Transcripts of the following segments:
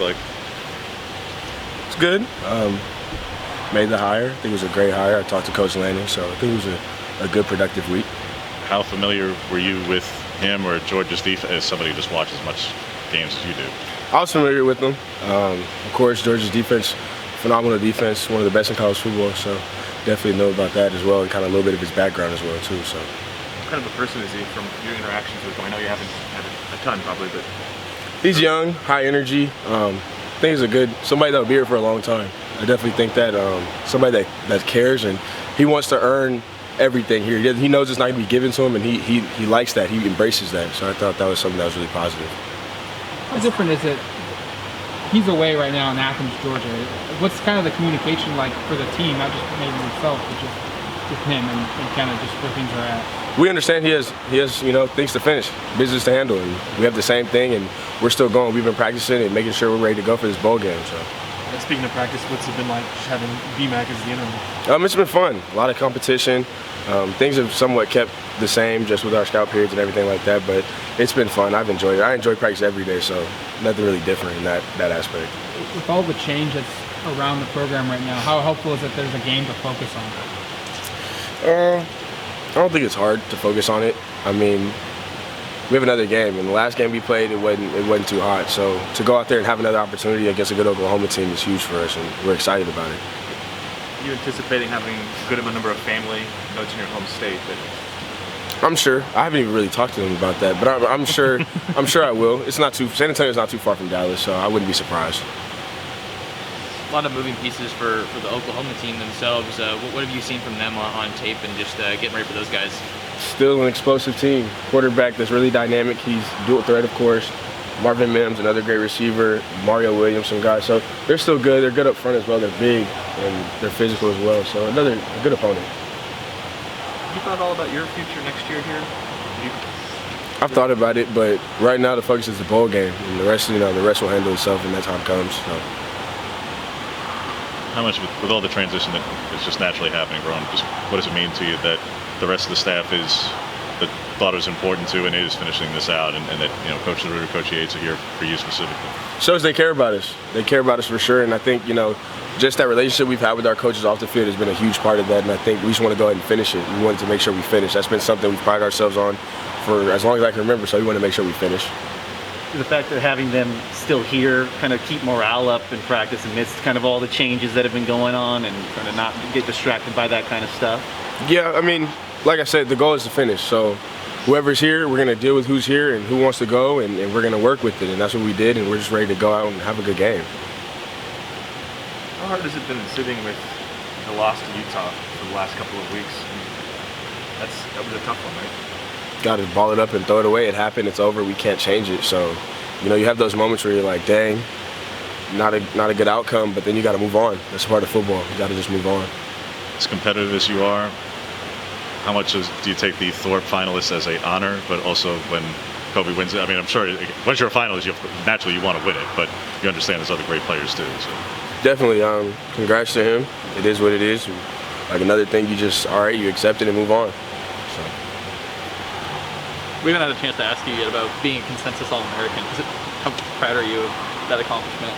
like? It's good. Made the hire. I think it was a great hire. I talked to Coach Lanning, so I think it was a good, productive week. How familiar were you with him or Georgia's defense as somebody who just watches as much games as you do? I was familiar with them. Of course, Georgia's defense, phenomenal defense, one of the best in college football, so definitely know about that as well, and kind of a little bit of his background as well, too. So. What kind of a person is he from your interactions with him? I know you haven't had a ton, probably, but... He's young, high energy. I think he's somebody that'll be here for a long time. I definitely think that somebody that cares, and he wants to earn everything here. He knows it's not going to be given to him, and he likes that. He embraces that. So I thought that was something that was really positive. How different is it? He's away right now in Athens, Georgia. What's kind of the communication like for the team, not just maybe himself, but just with him and kind of just where things are at? We understand he has things to finish, business to handle, and we have the same thing, and we're still going. We've been practicing and making sure we're ready to go for this bowl game. So. And speaking of practice, what's it been like just having BMAC as the interim? It's been fun. A lot of competition. Things have somewhat kept the same just with our scout periods and everything like that, but it's been fun. I've enjoyed it. I enjoy practice every day, so nothing really different in that aspect. With all the change that's around the program right now, how helpful is it there's a game to focus on? I don't think it's hard to focus on it. I mean, we have another game, and the last game we played, it wasn't too hot. So to go out there and have another opportunity against a good Oklahoma team is huge for us, and we're excited about it. Are you anticipating having a good number of family? I know it's in your home state, but I'm sure. I haven't even really talked to them about that, but I'm sure. I'm sure I will. San Antonio's not too far from Dallas, so I wouldn't be surprised. A lot of moving pieces for the Oklahoma team themselves. What have you seen from them on tape and just getting ready for those guys? Still an explosive team. Quarterback that's really dynamic. He's dual threat, of course. Marvin Mims, another great receiver. Mario Williams, some guys. So they're still good. They're good up front as well. They're big and they're physical as well. So a good opponent. Have you thought all about your future next year here? I've thought about it, but right now the focus is the bowl game, and the rest will handle itself when that time comes. So. How much, with all the transition that is just naturally happening, Verone, just what does it mean to you that the rest of the staff thought it was important to and is finishing this out, and that Coach DeRuiter, Coach Yates are here for you specifically? Shows they care about us. They care about us for sure, and I think just that relationship we've had with our coaches off the field has been a huge part of that, and I think we just want to go ahead and finish it. We wanted to make sure we finish. That's been something we've prided ourselves on for as long as I can remember, so we want to make sure we finish. The fact that having them still here kind of keep morale up in practice amidst kind of all the changes that have been going on and kind of not get distracted by that kind of stuff? Yeah, I mean, like I said, the goal is to finish. So whoever's here, we're going to deal with who's here and who wants to go, and we're going to work with it. And that's what we did, and we're just ready to go out and have a good game. How hard has it been sitting with the loss to Utah for the last couple of weeks? That was a tough one, right? Got to ball it up and throw it away. It happened. It's over. We can't change it. So, you have those moments where you're like, dang, not a good outcome, but then you got to move on. That's part of football. You got to just move on. As competitive as you are, how much do you take the Thorpe finalists as an honor, but also when Kobe wins it? I mean, I'm sure once you're a finalist, naturally you want to win it, but you understand there's other great players too. So. Definitely. Congrats to him. It is what it is. Like another thing, you accept it and move on. So. We haven't had a chance to ask you yet about being a consensus All-American. How proud are you of that accomplishment?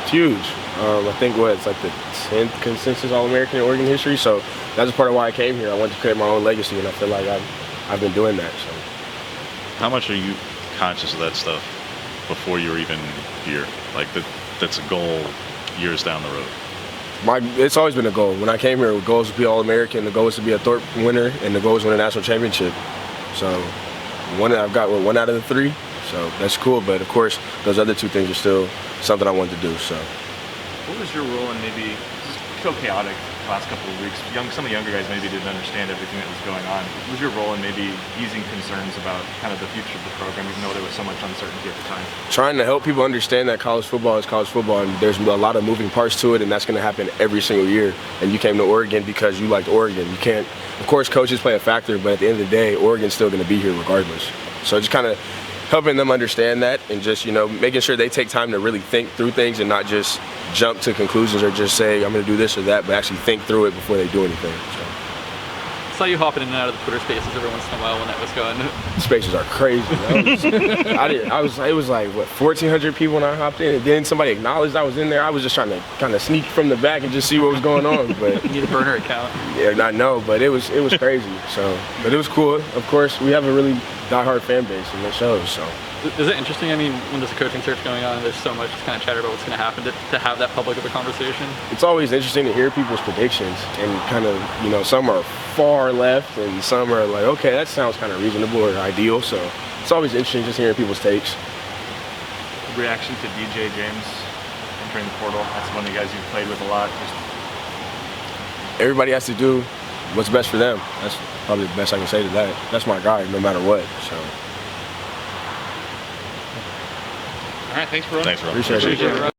It's huge. I think it's like the 10th consensus All-American in Oregon history, so that's part of why I came here. I wanted to create my own legacy, and I feel like I've been doing that. So. How much are you conscious of that stuff before you're even here? Like that's a goal years down the road. It's always been a goal. When I came here, the goal was to be All-American, the goal was to be a Thorpe winner, and the goal was to win a national championship. So I've got 1 out of the 3, so that's cool. But of course, those other 2 things are still something I wanted to do. So, what was your role in maybe so chaotic the last couple of weeks? Some of the younger guys maybe didn't understand everything that was going on. What was your role in maybe easing concerns about kind of the future of the program, even though there was so much uncertainty at the time? Trying to help people understand that college football is college football, and there's a lot of moving parts to it, and that's going to happen every single year. And you came to Oregon because you liked Oregon. You can't. Of course, coaches play a factor, but at the end of the day, Oregon's still going to be here regardless. So just kind of helping them understand that, and just making sure they take time to really think through things and not just jump to conclusions or just say I'm going to do this or that, but actually think through it before they do anything. So. saw you hopping in and out of the Twitter Spaces every once in a while when that was going. Spaces are crazy. It was like, what, 1,400 people when I hopped in, and then somebody acknowledged I was in there. I was just trying to kind of sneak from the back and just see what was going on. But You need a burner account. yeah, I know, but it was crazy. So, but it was cool. Of course, we have a really diehard fan base, and it shows. So. Is it interesting? I mean, when there's a coaching search going on and there's so much kind of chatter about what's going to happen, to have that public of a conversation? It's always interesting to hear people's predictions, and kind of, you know, some are far left and some are like, okay, that sounds kind of reasonable or ideal. So it's always interesting just hearing people's takes. Reaction to DJ James entering the portal. That's one of the guys you've played with a lot. Everybody has to do what's best for them. That's probably the best I can say to that. That's my guy, no matter what. So. All right, thanks, bro. Thanks, Rob. Appreciate it.